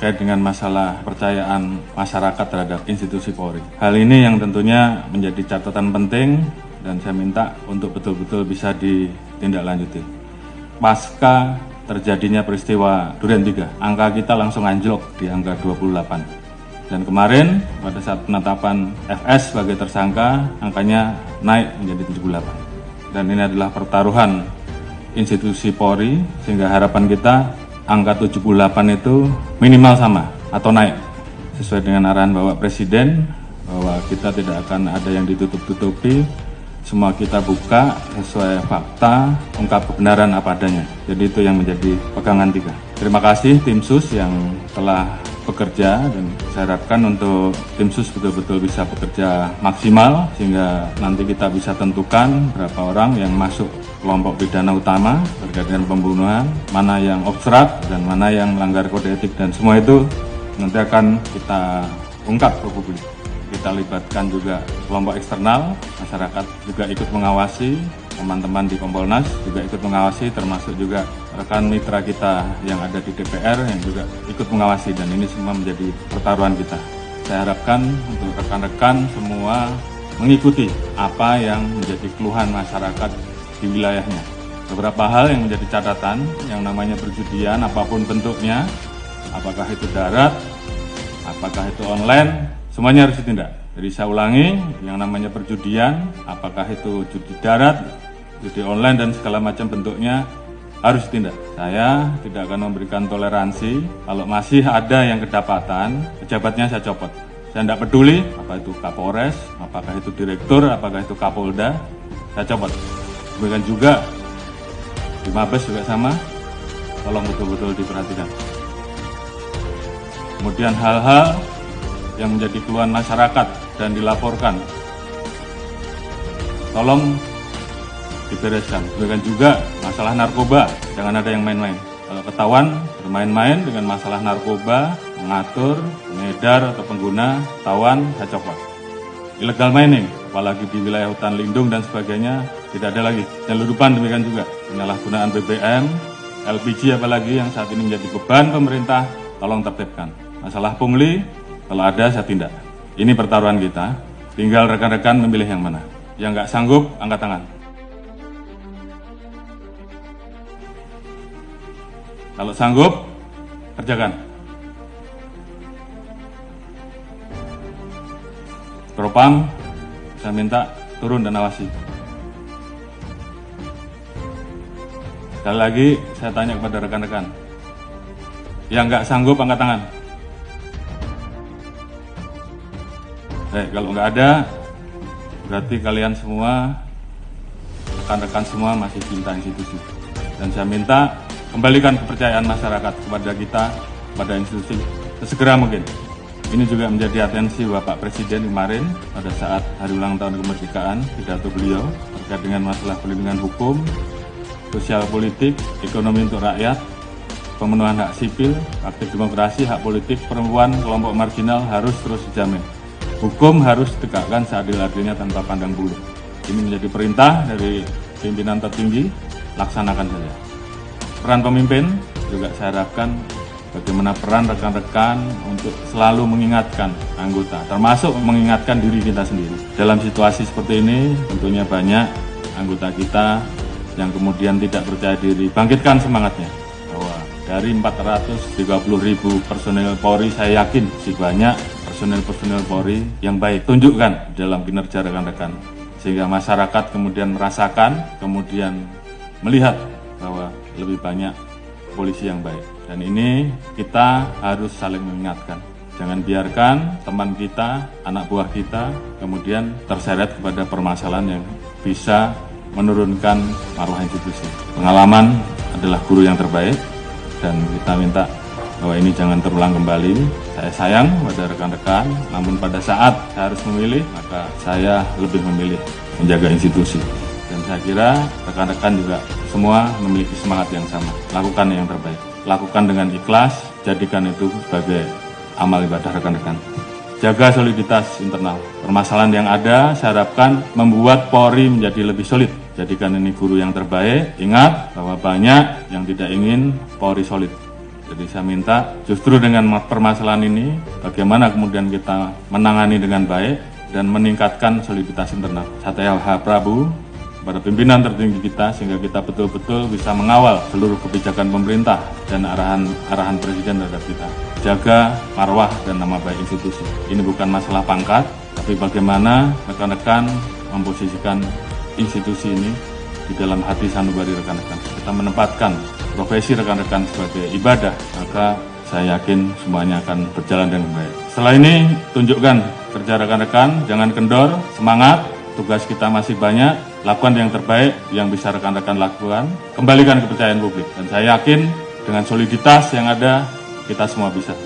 terkait dengan masalah kepercayaan masyarakat terhadap institusi Polri. Hal ini yang tentunya menjadi catatan penting dan saya minta untuk betul-betul bisa ditindaklanjuti. Pasca terjadinya peristiwa Duren 3, angka kita langsung anjlok di angka 28. Dan kemarin pada saat penetapan FS sebagai tersangka, angkanya naik menjadi 78. Dan ini adalah pertaruhan institusi Polri, sehingga harapan kita angka 78 itu minimal sama atau naik. Sesuai dengan arahan Bapak Presiden, bahwa kita tidak akan ada yang ditutup-tutupi, semua kita buka sesuai fakta, ungkap kebenaran apa adanya. Jadi itu yang menjadi pegangan kita. Terima kasih tim sus yang telah bekerja, dan saya harapkan untuk tim sus betul-betul bisa bekerja maksimal sehingga nanti kita bisa tentukan berapa orang yang masuk kelompok pidana utama terkait dengan pembunuhan, mana yang obstrak dan mana yang melanggar kode etik, dan semua itu nanti akan kita ungkap ke publik. Kita libatkan juga kelompok eksternal, masyarakat juga ikut mengawasi, teman-teman di Kompolnas juga ikut mengawasi, termasuk juga rekan mitra kita yang ada di DPR yang juga ikut mengawasi, dan ini semua menjadi pertaruhan kita. Saya harapkan untuk rekan-rekan semua mengikuti apa yang menjadi keluhan masyarakat di wilayahnya. Beberapa hal yang menjadi catatan, yang namanya perjudian apapun bentuknya, apakah itu darat, apakah itu online, semuanya harus ditindak. Jadi saya ulangi, yang namanya perjudian, apakah itu judi darat, judi online dan segala macam bentuknya, harus ditindak. Saya tidak akan memberikan toleransi. Kalau masih ada yang kedapatan, pejabatnya saya copot. Saya tidak peduli apa itu Kapolres, apakah itu direktur, apakah itu Kapolda, saya copot. Demikian juga di Mabes juga sama, tolong betul-betul diperhatikan. Kemudian hal-hal yang menjadi keluhan masyarakat dan dilaporkan, tolong dibereskan. Demikian juga masalah narkoba, jangan ada yang main-main. Kalau ketahuan bermain-main dengan masalah narkoba, mengatur, mengedar atau pengguna, ketahuan, saya copot. Illegal mining, apalagi di wilayah hutan lindung dan sebagainya, tidak ada lagi. Penyeludupan demikian juga, penyalahgunaan BBM, LPG apalagi yang saat ini menjadi beban pemerintah, tolong tertibkan. Masalah pungli, kalau ada saya tindak. Ini pertaruhan kita, tinggal rekan-rekan memilih yang mana. Yang nggak sanggup, angkat tangan. Kalau sanggup, kerjakan. Propam, saya minta turun dan awasi. Sekali lagi, saya tanya kepada rekan-rekan. Yang nggak sanggup, angkat tangan. Kalau nggak ada, berarti kalian semua, rekan-rekan semua masih cinta institusi. Dan saya minta kembalikan kepercayaan masyarakat kepada kita, kepada institusi, sesegera mungkin. Ini juga menjadi atensi Bapak Presiden kemarin pada saat hari ulang tahun kemerdekaan, pidato beliau terkait dengan masalah perlindungan hukum, sosial politik, ekonomi untuk rakyat, pemenuhan hak sipil, aktif demokrasi, hak politik, perempuan, kelompok marginal harus terus dijamin. Hukum harus ditegakkan seadil-adilnya tanpa pandang bulu. Ini menjadi perintah dari pimpinan tertinggi, laksanakan saja. Peran pemimpin juga saya harapkan bagaimana peran rekan-rekan untuk selalu mengingatkan anggota, termasuk mengingatkan diri kita sendiri. Dalam situasi seperti ini, tentunya banyak anggota kita yang kemudian tidak percaya diri. Bangkitkan semangatnya, bahwa dari 430.000 personel Polri, saya yakin masih banyak personel-personel Polri yang baik. Tunjukkan dalam kinerja rekan-rekan, sehingga masyarakat kemudian merasakan, kemudian melihat bahwa lebih banyak polisi yang baik. Dan ini kita harus saling mengingatkan. Jangan biarkan teman kita, anak buah kita, kemudian terseret kepada permasalahan yang bisa menurunkan maruah institusi. Pengalaman adalah guru yang terbaik, dan kita minta bahwa ini jangan terulang kembali. Saya sayang pada rekan-rekan, namun pada saat saya harus memilih, maka saya lebih memilih menjaga institusi. Dan saya kira rekan-rekan juga semua memiliki semangat yang sama. Lakukan yang terbaik. Lakukan dengan ikhlas, jadikan itu sebagai amal ibadah rekan-rekan. Jaga soliditas internal. Permasalahan yang ada, saya harapkan membuat Polri menjadi lebih solid. Jadikan ini guru yang terbaik. Ingat bahwa banyak yang tidak ingin Polri solid. Jadi saya minta justru dengan permasalahan ini, bagaimana kemudian kita menangani dengan baik dan meningkatkan soliditas internal. Saya harap kepada pimpinan tertinggi kita sehingga kita betul-betul bisa mengawal seluruh kebijakan pemerintah dan arahan Presiden terhadap kita. Jaga marwah dan nama baik institusi. Ini bukan masalah pangkat, tapi bagaimana rekan-rekan memposisikan institusi ini di dalam hati sanubari rekan-rekan. Kita menempatkan profesi rekan-rekan sebagai ibadah, maka saya yakin semuanya akan berjalan dengan baik. Setelah ini, tunjukkan kerja rekan-rekan, jangan kendor, semangat, tugas kita masih banyak, lakukan yang terbaik yang bisa rekan-rekan lakukan, kembalikan kepercayaan publik. Dan saya yakin dengan soliditas yang ada, kita semua bisa.